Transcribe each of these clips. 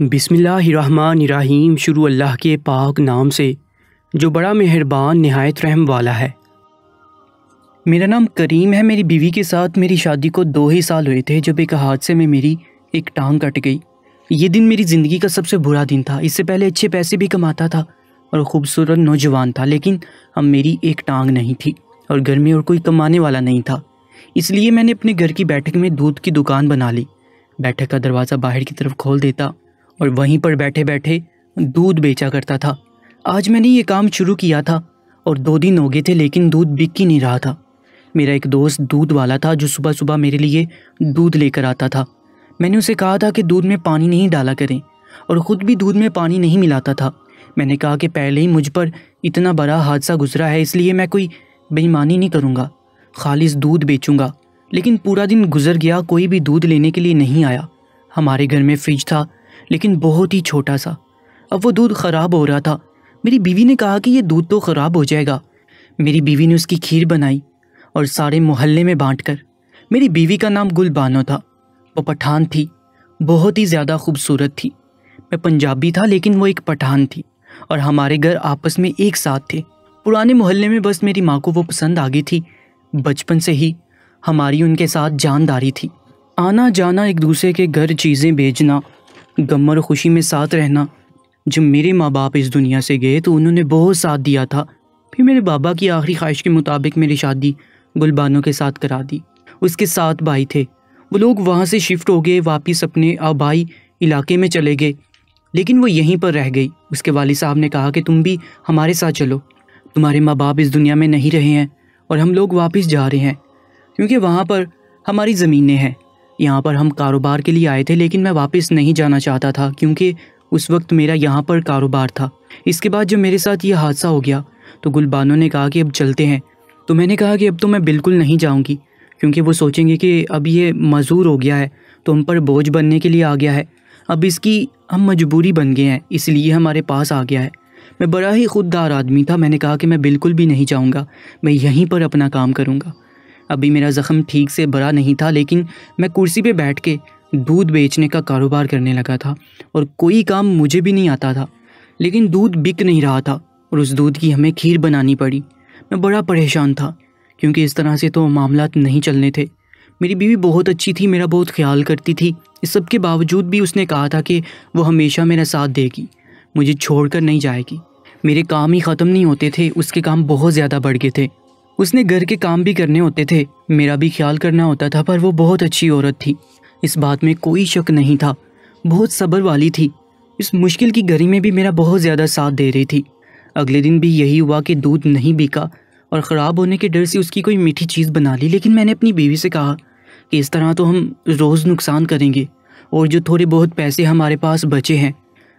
बिस्मिल्लाहिर्रहमानिर्रहीम। शुरू अल्लाह के पाक नाम से जो बड़ा मेहरबान नहायत रहम वाला है। मेरा नाम करीम है। मेरी बीवी के साथ मेरी शादी को 2 ही साल हुए थे जब एक हादसे में मेरी एक टांग कट गई। ये दिन मेरी ज़िंदगी का सबसे बुरा दिन था। इससे पहले अच्छे पैसे भी कमाता था और ख़ूबसूरत नौजवान था, लेकिन अब मेरी एक टांग नहीं थी और घर में और कोई कमाने वाला नहीं था। इसलिए मैंने अपने घर की बैठक में दूध की दुकान बना ली। बैठक का दरवाज़ा बाहर की तरफ खोल देता और वहीं पर बैठे बैठे दूध बेचा करता था। आज मैंने ये काम शुरू किया था और 2 दिन हो गए थे, लेकिन दूध बिक ही नहीं रहा था। मेरा एक दोस्त दूध वाला था जो सुबह सुबह मेरे लिए दूध लेकर आता था। मैंने उसे कहा था कि दूध में पानी नहीं डाला करें और ख़ुद भी दूध में पानी नहीं मिलाता था। मैंने कहा कि पहले ही मुझ पर इतना बड़ा हादसा गुजरा है, इसलिए मैं कोई बेईमानी नहीं करूँगा, खालिस दूध बेचूँगा। लेकिन पूरा दिन गुजर गया, कोई भी दूध लेने के लिए नहीं आया। हमारे घर में फ्रिज था, लेकिन बहुत ही छोटा सा। अब वो दूध ख़राब हो रहा था। मेरी बीवी ने कहा कि ये दूध तो ख़राब हो जाएगा। मेरी बीवी ने उसकी खीर बनाई और सारे मोहल्ले में बांटकर। मेरी बीवी का नाम गुलबानो था। वो पठान थी, बहुत ही ज़्यादा खूबसूरत थी। मैं पंजाबी था, लेकिन वो एक पठान थी और हमारे घर आपस में एक साथ थे। पुराने मोहल्ले में बस मेरी माँ को वो पसंद आ गई थी। बचपन से ही हमारी उनके साथ जानदारी थी। आना जाना, एक दूसरे के घर चीज़ें बेचना, गम और खुशी में साथ रहना। जब मेरे माँ बाप इस दुनिया से गए तो उन्होंने बहुत साथ दिया था। फिर मेरे बाबा की आखिरी ख्वाहिश के मुताबिक मेरी शादी गुलबानो के साथ करा दी। उसके 7 भाई थे। वो लोग वहाँ से शिफ्ट हो गए, वापस अपने आबाई इलाके में चले गए, लेकिन वो यहीं पर रह गई। उसके वालिद साहब ने कहा कि तुम भी हमारे साथ चलो, तुम्हारे माँ बाप इस दुनिया में नहीं रहे हैं और हम लोग वापस जा रहे हैं, क्योंकि वहाँ पर हमारी ज़मीनें हैं। यहाँ पर हम कारोबार के लिए आए थे, लेकिन मैं वापस नहीं जाना चाहता था क्योंकि उस वक्त मेरा यहाँ पर कारोबार था। इसके बाद जब मेरे साथ ये हादसा हो गया तो गुलबानो ने कहा कि अब चलते हैं। तो मैंने कहा कि अब तो मैं बिल्कुल नहीं जाऊँगी, क्योंकि वो सोचेंगे कि अब ये मजूर हो गया है तो हम पर बोझ बनने के लिए आ गया है। अब इसकी हम मजबूरी बन गए हैं, इसलिए हमारे पास आ गया है। मैं बड़ा ही खुददार आदमी था। मैंने कहा कि मैं बिल्कुल भी नहीं जाऊँगा, मैं यहीं पर अपना काम करूँगा। अभी मेरा ज़ख़म ठीक से भरा नहीं था, लेकिन मैं कुर्सी पे बैठ के दूध बेचने का कारोबार करने लगा था और कोई काम मुझे भी नहीं आता था। लेकिन दूध बिक नहीं रहा था और उस दूध की हमें खीर बनानी पड़ी। मैं बड़ा परेशान था क्योंकि इस तरह से तो मामलात नहीं चलने थे। मेरी बीवी बहुत अच्छी थी, मेरा बहुत ख्याल करती थी। इस सब के बावजूद भी उसने कहा था कि वो हमेशा मेरा साथ देगी, मुझे छोड़कर नहीं जाएगी। मेरे काम ही ख़त्म नहीं होते थे, उसके काम बहुत ज़्यादा बढ़ गए थे। उसने घर के काम भी करने होते थे, मेरा भी ख्याल करना होता था, पर वो बहुत अच्छी औरत थी, इस बात में कोई शक नहीं था। बहुत सब्र वाली थी। इस मुश्किल की घड़ी में भी मेरा बहुत ज़्यादा साथ दे रही थी। अगले दिन भी यही हुआ कि दूध नहीं बिका और ख़राब होने के डर से उसकी कोई मीठी चीज़ बना ली। लेकिन मैंने अपनी बीवी से कहा कि इस तरह तो हम रोज़ नुकसान करेंगे और जो थोड़े बहुत पैसे हमारे पास बचे हैं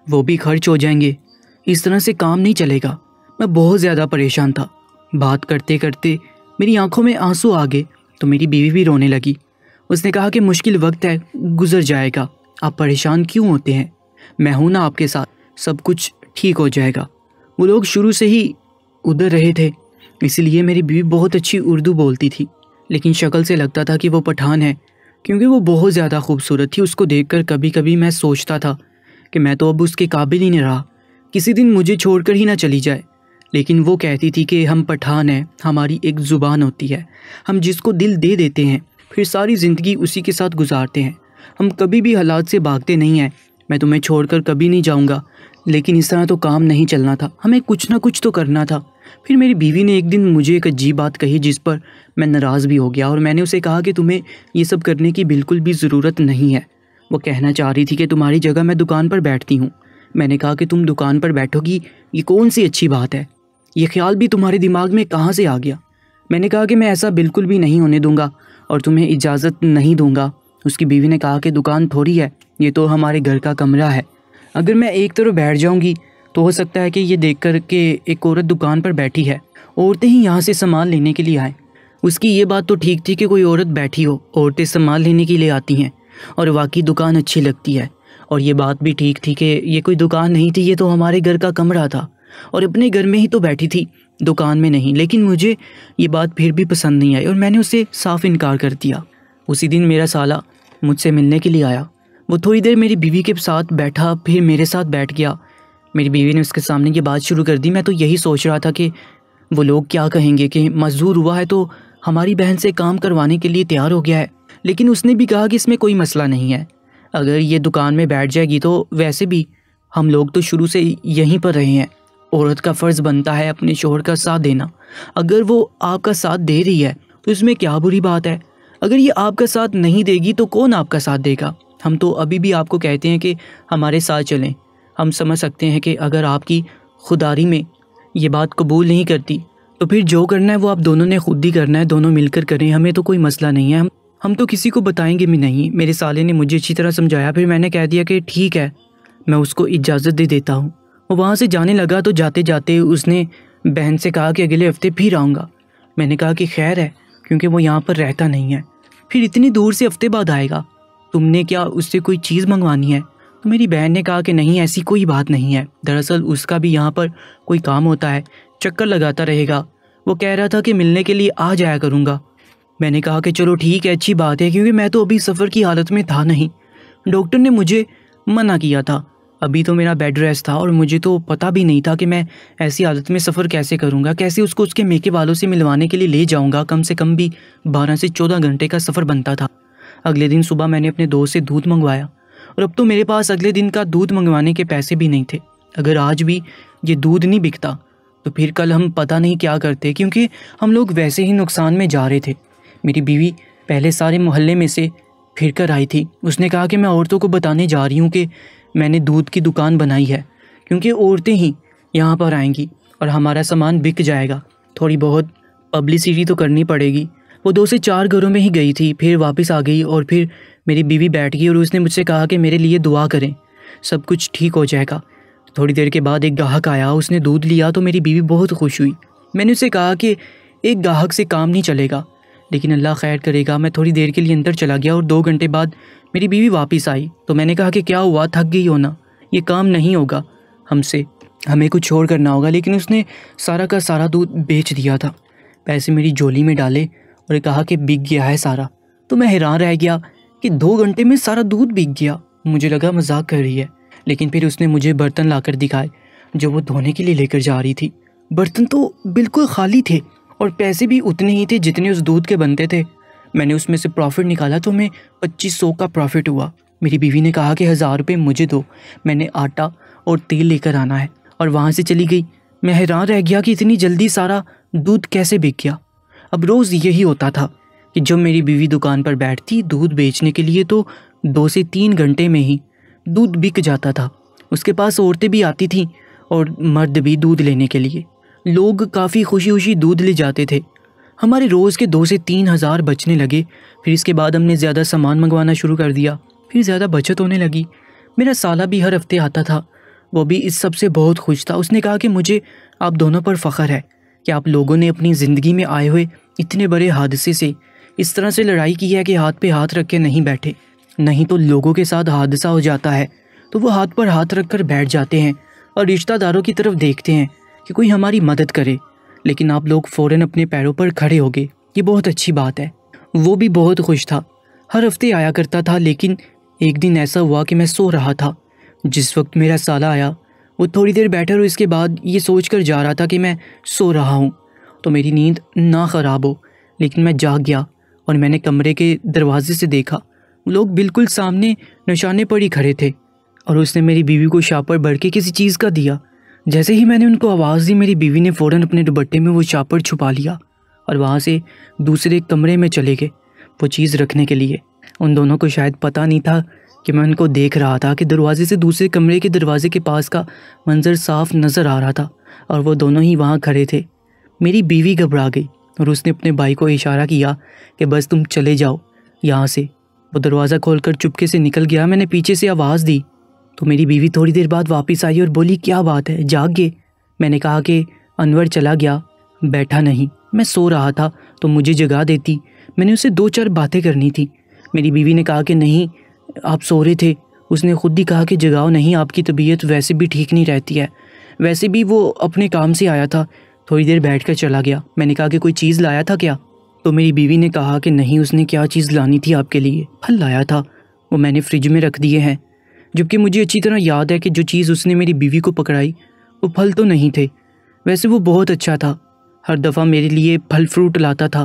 वो भी खर्च हो जाएंगे। इस तरह से काम नहीं चलेगा। मैं बहुत ज़्यादा परेशान था। बात करते करते मेरी आंखों में आंसू आ गए तो मेरी बीवी भी रोने लगी। उसने कहा कि मुश्किल वक्त है, गुजर जाएगा, आप परेशान क्यों होते हैं, मैं हूं ना आपके साथ, सब कुछ ठीक हो जाएगा। वो लोग शुरू से ही उधर रहे थे, इसलिए मेरी बीवी बहुत अच्छी उर्दू बोलती थी, लेकिन शक्ल से लगता था कि वो पठान है, क्योंकि वो बहुत ज़्यादा खूबसूरत थी। उसको देखकर कभी कभी मैं सोचता था कि मैं तो अब उसके काबिल ही नहीं रहा, किसी दिन मुझे छोड़कर ही ना चली जाए। लेकिन वो कहती थी कि हम पठान हैं, हमारी एक ज़ुबान होती है, हम जिसको दिल दे देते हैं फिर सारी ज़िंदगी उसी के साथ गुजारते हैं, हम कभी भी हालात से भागते नहीं हैं। मैं तुम्हें छोड़कर कभी नहीं जाऊंगा। लेकिन इस तरह तो काम नहीं चलना था, हमें कुछ ना कुछ तो करना था। फिर मेरी बीवी ने एक दिन मुझे एक अजीब बात कही जिस पर मैं नाराज़ भी हो गया और मैंने उसे कहा कि तुम्हें ये सब करने की बिल्कुल भी ज़रूरत नहीं है। वो कहना चाह रही थी कि तुम्हारी जगह मैं दुकान पर बैठती हूँ। मैंने कहा कि तुम दुकान पर बैठोगी, ये कौन सी अच्छी बात है, ये ख्याल भी तुम्हारे दिमाग में कहाँ से आ गया। मैंने कहा कि मैं ऐसा बिल्कुल भी नहीं होने दूंगा और तुम्हें इजाज़त नहीं दूंगा। उसकी बीवी ने कहा कि दुकान थोड़ी है, ये तो हमारे घर का कमरा है, अगर मैं एक तरफ बैठ जाऊंगी तो हो सकता है कि ये देख कर के एक औरत दुकान पर बैठी है, औरतें ही यहाँ से सामान लेने के लिए आएँ। उसकी ये बात तो ठीक थी कि कोई औरत बैठी हो, औरतें सामान लेने के लिए आती हैं और वाकई दुकान अच्छी लगती है। और ये बात भी ठीक थी कि ये कोई दुकान नहीं थी, ये तो हमारे घर का कमरा था और अपने घर में ही तो बैठी थी, दुकान में नहीं। लेकिन मुझे ये बात फिर भी पसंद नहीं आई और मैंने उसे साफ इनकार कर दिया। उसी दिन मेरा साला मुझसे मिलने के लिए आया। वो थोड़ी देर मेरी बीवी के साथ बैठा, फिर मेरे साथ बैठ गया। मेरी बीवी ने उसके सामने ये बात शुरू कर दी। मैं तो यही सोच रहा था कि वो लोग क्या कहेंगे कि मजदूर हुआ है तो हमारी बहन से काम करवाने के लिए तैयार हो गया है। लेकिन उसने भी कहा कि इसमें कोई मसला नहीं है, अगर ये दुकान में बैठ जाएगी तो वैसे भी हम लोग तो शुरू से यहीं पर रहे हैं। औरत का फ़र्ज़ बनता है अपने शोहर का साथ देना। अगर वो आपका साथ दे रही है तो इसमें क्या बुरी बात है। अगर ये आपका साथ नहीं देगी तो कौन आपका साथ देगा। हम तो अभी भी आपको कहते हैं कि हमारे साथ चलें। हम समझ सकते हैं कि अगर आपकी खुदारी में ये बात कबूल नहीं करती तो फिर जो करना है वो आप दोनों ने खुद ही करना है, दोनों मिलकर करें, हमें तो कोई मसला नहीं है। हम तो किसी को बताएंगे भी नहीं। मेरे साले ने मुझे अच्छी तरह समझाया। फिर मैंने कह दिया कि ठीक है, मैं उसको इजाज़त दे देता हूँ। वो वहाँ से जाने लगा तो जाते जाते उसने बहन से कहा कि अगले हफ्ते फिर आऊँगा। मैंने कहा कि खैर है, क्योंकि वो यहाँ पर रहता नहीं है, फिर इतनी दूर से हफ्ते बाद आएगा, तुमने क्या उससे कोई चीज़ मंगवानी है। तो मेरी बहन ने कहा कि नहीं, ऐसी कोई बात नहीं है, दरअसल उसका भी यहाँ पर कोई काम होता है, चक्कर लगाता रहेगा। वो कह रहा था कि मिलने के लिए आ जाया करूँगा। मैंने कहा कि चलो ठीक है, अच्छी बात है, क्योंकि मैं तो अभी सफ़र की हालत में था नहीं। डॉक्टर ने मुझे मना किया था, अभी तो मेरा बेड रेस्ट था और मुझे तो पता भी नहीं था कि मैं ऐसी हालत में सफ़र कैसे करूँगा, कैसे उसको उसके मेके वालों से मिलवाने के लिए ले जाऊँगा। कम से कम भी 12 से 14 घंटे का सफ़र बनता था। अगले दिन सुबह मैंने अपने दोस्त से दूध मंगवाया और अब तो मेरे पास अगले दिन का दूध मंगवाने के पैसे भी नहीं थे। अगर आज भी ये दूध नहीं बिकता तो फिर कल हम पता नहीं क्या करते, क्योंकि हम लोग वैसे ही नुकसान में जा रहे थे। मेरी बीवी पहले सारे मोहल्ले में से फिर कर आई थी। उसने कहा कि मैं औरतों को बताने जा रही हूँ कि मैंने दूध की दुकान बनाई है, क्योंकि औरतें ही यहाँ पर आएंगी और हमारा सामान बिक जाएगा। थोड़ी बहुत पब्लिसिटी तो करनी पड़ेगी। वो 2 से 4 घरों में ही गई थी, फिर वापस आ गई और फिर मेरी बीवी बैठ गई और उसने मुझसे कहा कि मेरे लिए दुआ करें, सब कुछ ठीक हो जाएगा। थोड़ी देर के बाद एक ग्राहक आया, उसने दूध लिया तो मेरी बीवी बहुत खुश हुई। मैंने उसे कहा कि एक ग्राहक से काम नहीं चलेगा, लेकिन अल्लाह खैर करेगा। मैं थोड़ी देर के लिए अंदर चला गया और 2 घंटे बाद मेरी बीवी वापस आई। तो मैंने कहा कि क्या हुआ, थक गई हो ना, ये काम नहीं होगा हमसे, हमें कुछ और करना होगा। लेकिन उसने सारा का सारा दूध बेच दिया था। पैसे मेरी झोली में डाले और कहा कि बिक गया है सारा। तो मैं हैरान रह गया कि 2 घंटे में सारा दूध बिक गया। मुझे लगा मजाक कर रही है, लेकिन फिर उसने मुझे बर्तन लाकर दिखाए जो वो धोने के लिए लेकर जा रही थी। बर्तन तो बिल्कुल खाली थे और पैसे भी उतने ही थे जितने उस दूध के बनते थे। मैंने उसमें से प्रॉफिट निकाला तो हमें 2500 का प्रॉफिट हुआ। मेरी बीवी ने कहा कि 1000 रुपये मुझे दो, मैंने आटा और तेल लेकर आना है, और वहाँ से चली गई। मैं हैरान रह गया कि इतनी जल्दी सारा दूध कैसे बिक गया। अब रोज़ यही होता था कि जब मेरी बीवी दुकान पर बैठती दूध बेचने के लिए तो 2 से 3 घंटे में ही दूध बिक जाता था। उसके पास औरतें भी आती थीं और मर्द भी दूध लेने के लिए। लोग काफ़ी खुशी खुशी दूध ले जाते थे। हमारे रोज़ के 2 से 3 हज़ार बचने लगे। फिर इसके बाद हमने ज़्यादा सामान मंगवाना शुरू कर दिया, फिर ज़्यादा बचत होने लगी। मेरा साला भी हर हफ्ते आता था, वो भी इस सब से बहुत खुश था। उसने कहा कि मुझे आप दोनों पर फ़ख्र है कि आप लोगों ने अपनी ज़िंदगी में आए हुए इतने बड़े हादसे से इस तरह से लड़ाई की है कि हाथ पे हाथ रख के नहीं बैठे। नहीं तो लोगों के साथ हादसा हो जाता है तो वो हाथ पर हाथ रख कर बैठ जाते हैं और रिश्तेदारों की तरफ देखते हैं कि कोई हमारी मदद करे, लेकिन आप लोग फ़ौरन अपने पैरों पर खड़े हो गए, ये बहुत अच्छी बात है। वो भी बहुत खुश था, हर हफ्ते आया करता था। लेकिन एक दिन ऐसा हुआ कि मैं सो रहा था। जिस वक्त मेरा साला आया वो थोड़ी देर बैठा और इसके बाद ये सोच कर जा रहा था कि मैं सो रहा हूँ तो मेरी नींद ना ख़राब हो। लेकिन मैं जाग गया और मैंने कमरे के दरवाजे से देखा, लोग बिल्कुल सामने निशाने पर ही खड़े थे और उसने मेरी बीवी को शापर भर के किसी चीज़ का दिया। जैसे ही मैंने उनको आवाज़ दी, मेरी बीवी ने फ़ौरन अपने दुपट्टे में वो शापर छुपा लिया और वहाँ से दूसरे कमरे में चले गए वो चीज़ रखने के लिए। उन दोनों को शायद पता नहीं था कि मैं उनको देख रहा था कि दरवाजे से दूसरे कमरे के दरवाजे के पास का मंजर साफ नज़र आ रहा था और वो दोनों ही वहाँ खड़े थे। मेरी बीवी घबरा गई और उसने अपने भाई को इशारा किया कि बस तुम चले जाओ यहाँ से। वो दरवाज़ा खोलकर चुपके से निकल गया। मैंने पीछे से आवाज़ दी तो मेरी बीवी थोड़ी देर बाद वापस आई और बोली, क्या बात है, जाग गए? मैंने कहा कि अनवर चला गया, बैठा नहीं, मैं सो रहा था तो मुझे जगा देती, मैंने उससे 2-4 बातें करनी थी। मेरी बीवी ने कहा कि नहीं, आप सो रहे थे। उसने खुद ही कहा कि जगाओ नहीं, आपकी तबीयत वैसे भी ठीक नहीं रहती है। वैसे भी वो अपने काम से आया था, थोड़ी देर बैठ कर चला गया। मैंने कहा कि कोई चीज़ लाया था क्या? तो मेरी बीवी ने कहा कि नहीं, उसने क्या चीज़ लानी थी आपके लिए, फल लाया था। वो मैंने फ्रिज में रख दिए हैं, जबकि मुझे अच्छी तरह याद है कि जो चीज़ उसने मेरी बीवी को पकड़ाई वो फल तो नहीं थे। वैसे वो बहुत अच्छा था, हर दफ़ा मेरे लिए फल फ्रूट लाता था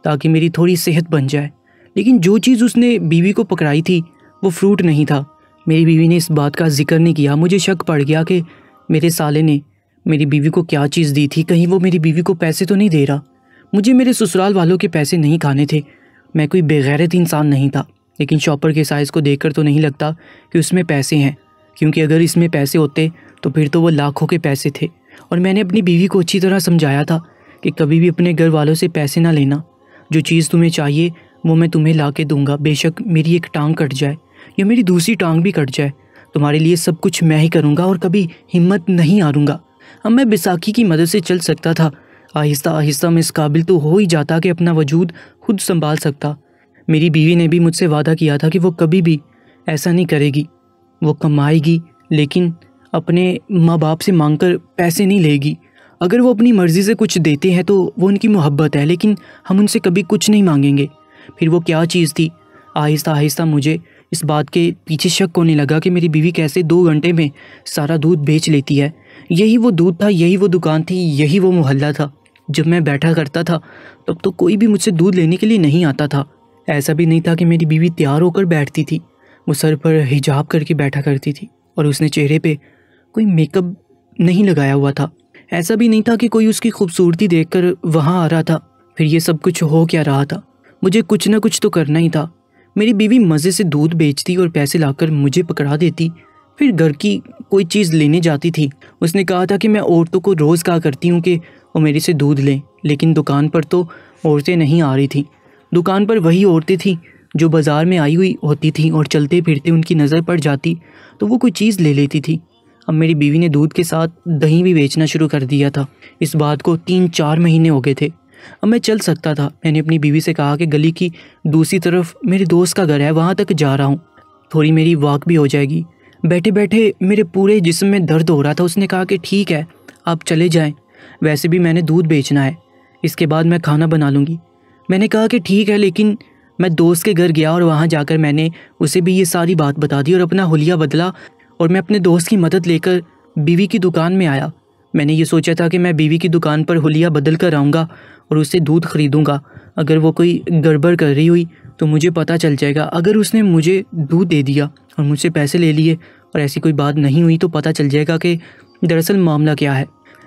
ताकि मेरी थोड़ी सेहत बन जाए। लेकिन जो चीज़ उसने बीवी को पकड़ाई थी वो फ्रूट नहीं था। मेरी बीवी ने इस बात का जिक्र नहीं किया। मुझे शक पड़ गया कि मेरे साले ने मेरी बीवी को क्या चीज़ दी थी, कहीं वो मेरी बीवी को पैसे तो नहीं दे रहा। मुझे मेरे ससुराल वालों के पैसे नहीं खाने थे, मैं कोई बेगैरत इंसान नहीं था। लेकिन शॉपर के साइज़ को देखकर तो नहीं लगता कि उसमें पैसे हैं, क्योंकि अगर इसमें पैसे होते तो फिर तो वो लाखों के पैसे थे। और मैंने अपनी बीवी को अच्छी तरह समझाया था कि कभी भी अपने घर वालों से पैसे ना लेना, जो चीज़ तुम्हें चाहिए वो मैं तुम्हें ला के दूँगा, बेशक मेरी एक टांग कट जाए या मेरी दूसरी टांग भी कट जाए, तुम्हारे लिए सब कुछ मैं ही करूँगा और कभी हिम्मत नहीं हारूँगा। अब मैं बैसाखी की मदद से चल सकता था। आहिस्ता आहिस्ता मैं इस काबिल तो हो ही जाता कि अपना वजूद खुद संभाल सकता। मेरी बीवी ने भी मुझसे वादा किया था कि वो कभी भी ऐसा नहीं करेगी। वो कमाएगी लेकिन अपने माँ बाप से मांगकर पैसे नहीं लेगी। अगर वो अपनी मर्ज़ी से कुछ देते हैं तो वो उनकी मोहब्बत है, लेकिन हम उनसे कभी कुछ नहीं मांगेंगे। फिर वो क्या चीज़ थी? आहिस्ता आहिस्ता मुझे इस बात के पीछे शक होने लगा कि मेरी बीवी कैसे 2 घंटे में सारा दूध बेच लेती है। यही वो दूध था, यही वो दुकान थी, यही वो मोहल्ला था। जब मैं बैठा करता था तब तो कोई भी मुझसे दूध लेने के लिए नहीं आता था। ऐसा भी नहीं था कि मेरी बीवी तैयार होकर बैठती थी। वो सर पर हिजाब करके बैठा करती थी और उसने चेहरे पे कोई मेकअप नहीं लगाया हुआ था। ऐसा भी नहीं था कि कोई उसकी खूबसूरती देखकर वहाँ आ रहा था। फिर ये सब कुछ हो क्या रहा था? मुझे कुछ ना कुछ तो करना ही था। मेरी बीवी मज़े से दूध बेचती और पैसे लाकर मुझे पकड़ा देती, फिर घर की कोई चीज़ लेने जाती थी। उसने कहा था कि मैं औरतों को रोज़ कहा करती हूँ कि वो मेरे से दूध लें, लेकिन दुकान पर तो औरतें नहीं आ रही थीं। दुकान पर वही औरतें थीं जो बाज़ार में आई हुई होती थीं और चलते फिरते उनकी नज़र पड़ जाती तो वो कोई चीज़ ले लेती थी। अब मेरी बीवी ने दूध के साथ दही भी बेचना शुरू कर दिया था। इस बात को 3-4 महीने हो गए थे। अब मैं चल सकता था। मैंने अपनी बीवी से कहा कि गली की दूसरी तरफ मेरे दोस्त का घर है, वहाँ तक जा रहा हूँ, थोड़ी मेरी वॉक भी हो जाएगी। बैठे बैठे मेरे पूरे जिस्म में दर्द हो रहा था। उसने कहा कि ठीक है आप चले जाएं, वैसे भी मैंने दूध बेचना है, इसके बाद मैं खाना बना लूँगी। मैंने कहा कि ठीक है, लेकिन मैं दोस्त के घर गया और वहाँ जाकर मैंने उसे भी ये सारी बात बता दी और अपना हुलिया बदला और मैं अपने दोस्त की मदद लेकर बीवी की दुकान में आया। मैंने ये सोचा था कि मैं बीवी की दुकान पर हुलिया बदल कर आऊँगा और उससे दूध ख़रीदूँगा। अगर वो कोई गड़बड़ कर रही हुई तो मुझे पता चल जाएगा। अगर उसने मुझे दूध दे दिया और मुझसे पैसे ले लिए और ऐसी कोई बात नहीं हुई तो पता चल जाएगा कि दरअसल मामला क्या है।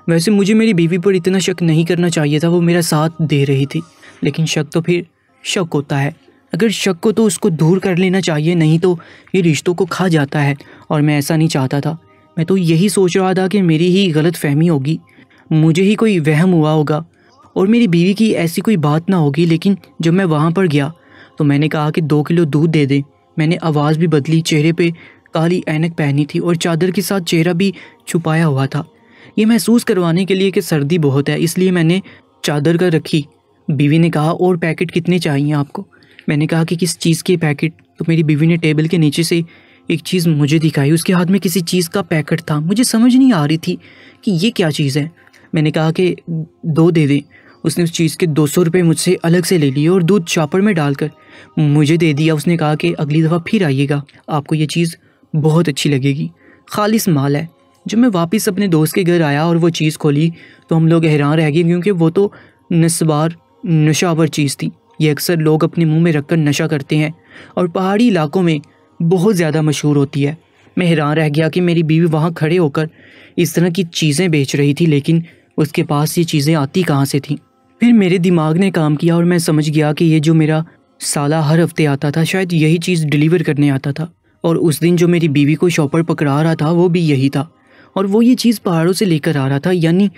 वैसे मुझे मेरी बीवी पर इतना शक नहीं करना चाहिए था, वो मेरा साथ दे रही थी, लेकिन शक तो फिर शक होता है। अगर शक को तो उसको दूर कर लेना चाहिए, नहीं तो ये रिश्तों को खा जाता है और मैं ऐसा नहीं चाहता था। मैं तो यही सोच रहा था कि मेरी ही गलत फहमी होगी, मुझे ही कोई वहम हुआ होगा और मेरी बीवी की ऐसी कोई बात ना होगी। लेकिन जब मैं वहाँ पर गया तो मैंने कहा कि 2 किलो दूध दे दें। मैंने आवाज़ भी बदली, चेहरे पे काली ऐनक पहनी थी और चादर के साथ चेहरा भी छुपाया हुआ था, ये महसूस करवाने के लिए कि सर्दी बहुत है, इसलिए मैंने चादर कर रखी। बीवी ने कहा और पैकेट कितने चाहिए आपको? मैंने कहा कि किस चीज़ के पैकेट? तो मेरी बीवी ने टेबल के नीचे से एक चीज़ मुझे दिखाई। उसके हाथ में किसी चीज़ का पैकेट था। मुझे समझ नहीं आ रही थी कि ये क्या चीज़ है। मैंने कहा कि 2 दे दें। उसने उस चीज़ के 200 रुपये मुझसे अलग से ले लिए और दूध शॉपर में डालकर मुझे दे दिया। उसने कहा कि अगली दफ़ा फिर आइएगा, आपको ये चीज़ बहुत अच्छी लगेगी, खालिस माल है। जब मैं वापस अपने दोस्त के घर आया और वो चीज़ खोली तो हम लोग हैरान रह गए, क्योंकि वो तो नस्वार नशावर चीज़ थी। ये अक्सर लोग अपने मुंह में रखकर नशा करते हैं और पहाड़ी इलाकों में बहुत ज़्यादा मशहूर होती है। मैं हैरान रह गया कि मेरी बीवी वहाँ खड़े होकर इस तरह की चीज़ें बेच रही थी, लेकिन उसके पास ये चीज़ें आती कहाँ से थीं। फिर मेरे दिमाग ने काम किया और मैं समझ गया कि ये जो मेरा साला हर हफ्ते आता था शायद यही चीज़ डिलीवर करने आता था, और उस दिन जो मेरी बीवी को शॉपर पकड़ा रहा था वो भी यही था, और वो ये चीज़ पहाड़ों से लेकर आ रहा था। यानी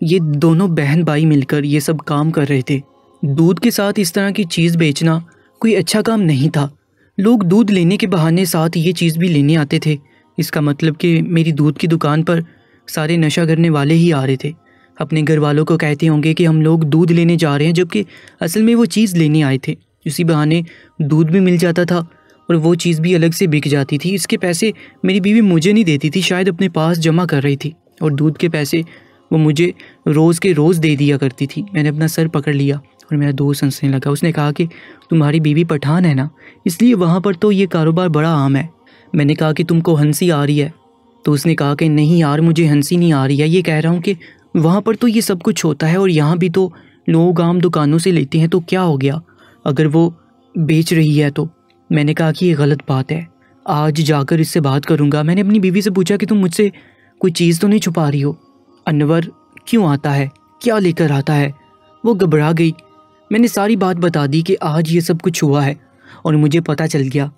ये दोनों बहन भाई मिलकर ये सब काम कर रहे थे। दूध के साथ इस तरह की चीज़ बेचना कोई अच्छा काम नहीं था। लोग दूध लेने के बहाने साथ ये चीज़ भी लेने आते थे। इसका मतलब कि मेरी दूध की दुकान पर सारे नशा करने वाले ही आ रहे थे। अपने घर वालों को कहते होंगे कि हम लोग दूध लेने जा रहे हैं, जबकि असल में वो चीज़ लेने आए थे। इसी बहाने दूध भी मिल जाता था और वो चीज़ भी अलग से बिक जाती थी। इसके पैसे मेरी बीवी मुझे नहीं देती थी, शायद अपने पास जमा कर रही थी, और दूध के पैसे वो मुझे रोज़ के रोज़ दे दिया करती थी। मैंने अपना सर पकड़ लिया और मेरा दोस्त हंसने लगा। उसने कहा कि तुम्हारी बीवी पठान है ना, इसलिए वहाँ पर तो ये कारोबार बड़ा आम है। मैंने कहा कि तुमको हंसी आ रही है, तो उसने कहा कि नहीं यार, मुझे हंसी नहीं आ रही है, ये कह रहा हूँ कि वहाँ पर तो ये सब कुछ होता है और यहाँ भी तो लोग आम दुकानों से लेते हैं, तो क्या हो गया अगर वो बेच रही है तो। मैंने कहा कि ये गलत बात है, आज जाकर इससे बात करूँगा। मैंने अपनी बीवी से पूछा कि तुम मुझसे कोई चीज़ तो नहीं छुपा रही हो, अनवर क्यों आता है, क्या लेकर आता है। वो घबरा गई। मैंने सारी बात बता दी कि आज ये सब कुछ हुआ है और मुझे पता चल गया।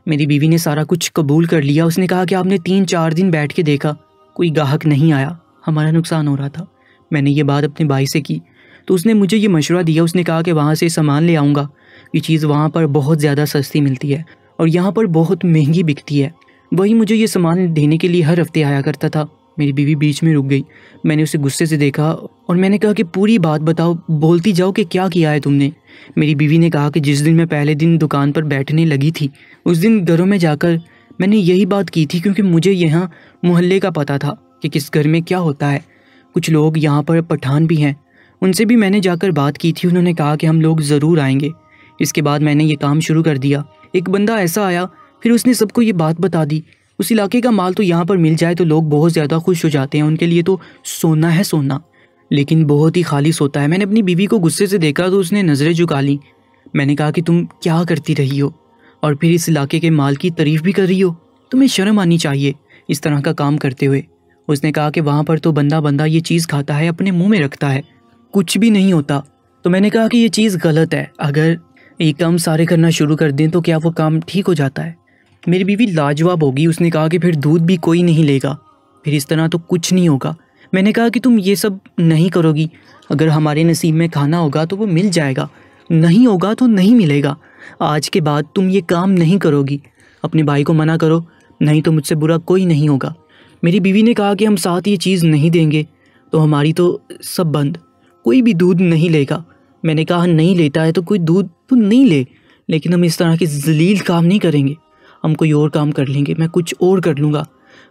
मेरी बीवी ने सारा कुछ कबूल कर लिया। उसने कहा कि आपने 3-4 दिन बैठ के देखा, कोई ग्राहक नहीं आया, हमारा नुकसान हो रहा था। मैंने ये बात अपने भाई से की तो उसने मुझे ये मशवरा दिया। उसने कहा कि वहाँ से सामान ले आऊँगा, ये चीज़ वहाँ पर बहुत ज़्यादा सस्ती मिलती है और यहाँ पर बहुत महंगी बिकती है। वही मुझे ये सामान देने के लिए हर हफ्ते आया करता था। मेरी बीवी बीच में रुक गई। मैंने उसे गुस्से से देखा और मैंने कहा कि पूरी बात बताओ, बोलती जाओ कि क्या किया है तुमने। मेरी बीवी ने कहा कि जिस दिन मैं पहले दिन दुकान पर बैठने लगी थी, उस दिन घरों में जाकर मैंने यही बात की थी, क्योंकि मुझे यहाँ मोहल्ले का पता था कि किस घर में क्या होता है। कुछ लोग यहाँ पर पठान भी हैं, उनसे भी मैंने जाकर बात की थी। उन्होंने कहा कि हम लोग ज़रूर आएंगे। इसके बाद मैंने ये काम शुरू कर दिया। एक बंदा ऐसा आया, फिर उसने सबको ये बात बता दी। उस इलाके का माल तो यहाँ पर मिल जाए तो लोग बहुत ज़्यादा खुश हो जाते हैं, उनके लिए तो सोना है सोना, लेकिन बहुत ही खालिस होता है। मैंने अपनी बीवी को गुस्से से देखा तो उसने नज़रें झुका ली। मैंने कहा कि तुम क्या करती रही हो और फिर इस इलाके के माल की तारीफ़ भी कर रही हो, तुम्हें शर्म आनी चाहिए इस तरह का काम करते हुए। उसने कहा कि वहाँ पर तो बंदा बंदा ये चीज़ खाता है, अपने मुँह में रखता है, कुछ भी नहीं होता। तो मैंने कहा कि ये चीज़ गलत है, अगर ये काम सारे करना शुरू कर दें तो क्या वो काम ठीक हो जाता है। मेरी बीवी लाजवाब होगी। उसने कहा कि फिर दूध भी कोई नहीं लेगा, फिर इस तरह तो कुछ नहीं होगा। मैंने कहा कि तुम ये सब नहीं करोगी, अगर हमारे नसीब में खाना होगा तो वो मिल जाएगा, नहीं होगा तो नहीं मिलेगा। आज के बाद तुम ये काम नहीं करोगी, अपने भाई को मना करो, नहीं तो मुझसे बुरा कोई नहीं होगा। मेरी बीवी ने कहा कि हम साथ ये चीज़ नहीं देंगे तो हमारी तो सब बंद, कोई भी दूध नहीं लेगा। मैंने कहा नहीं लेता है तो कोई दूध तो नहीं ले, लेकिन हम इस तरह के जलील काम नहीं करेंगे, हम कोई और काम कर लेंगे, मैं कुछ और कर लूँगा।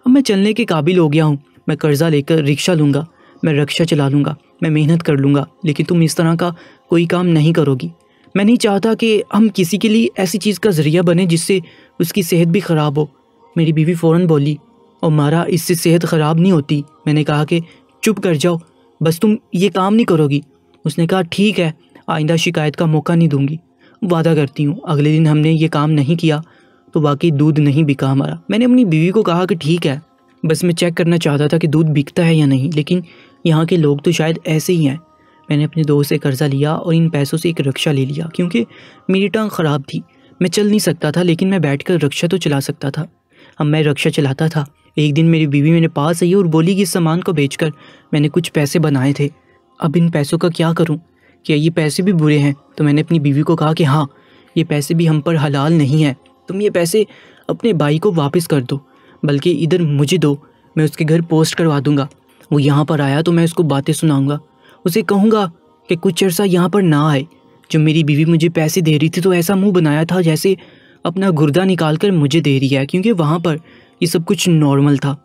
अब मैं चलने के काबिल हो गया हूँ, मैं कर्ज़ा लेकर रिक्शा लूँगा, मैं रिक्शा चला लूँगा, मैं मेहनत कर लूँगा, लेकिन तुम इस तरह का कोई काम नहीं करोगी। मैं नहीं चाहता कि हम किसी के लिए ऐसी चीज़ का ज़रिया बने जिससे उसकी सेहत भी ख़राब हो। मेरी बीवी फ़ौरन बोली, और मारा इससे सेहत ख़राब नहीं होती। मैंने कहा कि चुप कर जाओ, बस तुम ये काम नहीं करोगी। उसने कहा ठीक है, आइंदा शिकायत का मौका नहीं दूंगी, वादा करती हूँ। अगले दिन हमने ये काम नहीं किया तो वाकई दूध नहीं बिका हमारा। मैंने अपनी बीवी को कहा कि ठीक है, बस मैं चेक करना चाहता था कि दूध बिकता है या नहीं, लेकिन यहाँ के लोग तो शायद ऐसे ही हैं। मैंने अपने दोस्त से कर्ज़ा लिया और इन पैसों से एक रिक्शा ले लिया, क्योंकि मेरी टांग ख़राब थी, मैं चल नहीं सकता था, लेकिन मैं बैठकर रिक्शा तो चला सकता था। अब मैं रिक्शा चलाता था। एक दिन मेरी बीवी मेरे पास आई और बोली कि इस सामान को बेचकर मैंने कुछ पैसे बनाए थे, अब इन पैसों का क्या करूं, क्या ये पैसे भी बुरे हैं? तो मैंने अपनी बीवी को कहा कि हाँ, ये पैसे भी हम पर हलाल नहीं है, तुम ये पैसे अपने भाई को वापस कर दो, बल्कि इधर मुझे दो, मैं उसके घर पोस्ट करवा दूंगा। वो यहाँ पर आया तो मैं उसको बातें सुनाऊंगा, उसे कहूँगा कि कुछ अर्सा यहाँ पर ना आए। जब मेरी बीवी मुझे पैसे दे रही थी तो ऐसा मुँह बनाया था जैसे अपना गुर्दा निकाल कर मुझे दे रही है, क्योंकि वहाँ पर ये सब कुछ नॉर्मल था,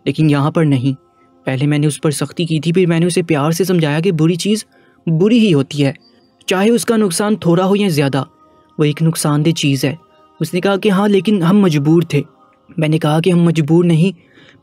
लेकिन यहाँ पर नहीं। पहले मैंने उस पर सख्ती की थी, फिर मैंने उसे प्यार से समझाया कि बुरी चीज़ बुरी ही होती है, चाहे उसका नुकसान थोड़ा हो या ज़्यादा, वो एक नुकसानदेह चीज़ है। उसने कहा कि हाँ, लेकिन हम मजबूर थे। मैंने कहा कि हम मजबूर नहीं,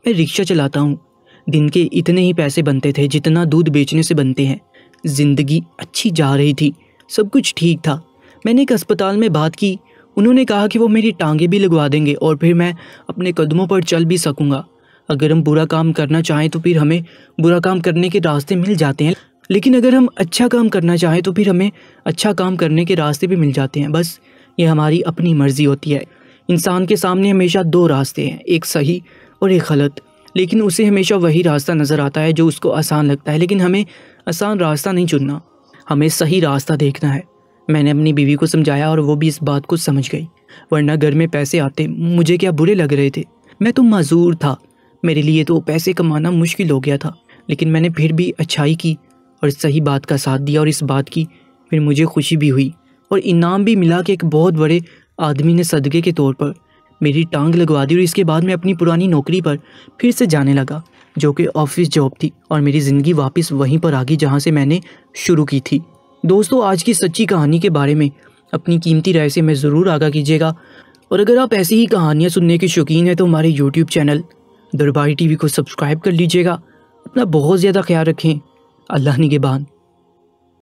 मैं रिक्शा चलाता हूँ, दिन के इतने ही पैसे बनते थे जितना दूध बेचने से बनते हैं। ज़िंदगी अच्छी जा रही थी, सब कुछ ठीक था। मैंने एक अस्पताल में बात की, उन्होंने कहा कि वो मेरी टांगें भी लगवा देंगे और फिर मैं अपने कदमों पर चल भी सकूँगा। अगर हम बुरा काम करना चाहें तो फिर हमें बुरा काम करने के रास्ते मिल जाते हैं, लेकिन अगर हम अच्छा काम करना चाहें तो फिर हमें अच्छा काम करने के रास्ते भी मिल जाते हैं। बस ये हमारी अपनी मर्ज़ी होती है। इंसान के सामने हमेशा दो रास्ते हैं, एक सही और एक गलत, लेकिन उसे हमेशा वही रास्ता नज़र आता है जो उसको आसान लगता है। लेकिन हमें आसान रास्ता नहीं चुनना, हमें सही रास्ता देखना है। मैंने अपनी बीवी को समझाया और वो भी इस बात को समझ गई, वरना घर में पैसे आते मुझे क्या बुरे लग रहे थे। मैं तो माजूर था, मेरे लिए तो पैसे कमाना मुश्किल हो गया था, लेकिन मैंने फिर भी अच्छाई की और सही बात का साथ दिया, और इस बात की फिर मुझे खुशी भी हुई और इनाम भी मिला कि एक बहुत बड़े आदमी ने सदक़े के तौर पर मेरी टांग लगवा दी। और इसके बाद मैं अपनी पुरानी नौकरी पर फिर से जाने लगा, जो कि ऑफिस जॉब थी, और मेरी ज़िंदगी वापस वहीं पर आ गई जहाँ से मैंने शुरू की थी। दोस्तों, आज की सच्ची कहानी के बारे में अपनी कीमती राय से मैं ज़रूर आगाह कीजिएगा। और अगर आप ऐसी ही कहानियाँ सुनने के शौकीन हैं तो हमारे यूट्यूब चैनल दरबारी टीवी को सब्सक्राइब कर लीजिएगा। अपना बहुत ज़्यादा ख्याल रखें। अल्लाह निगहबान।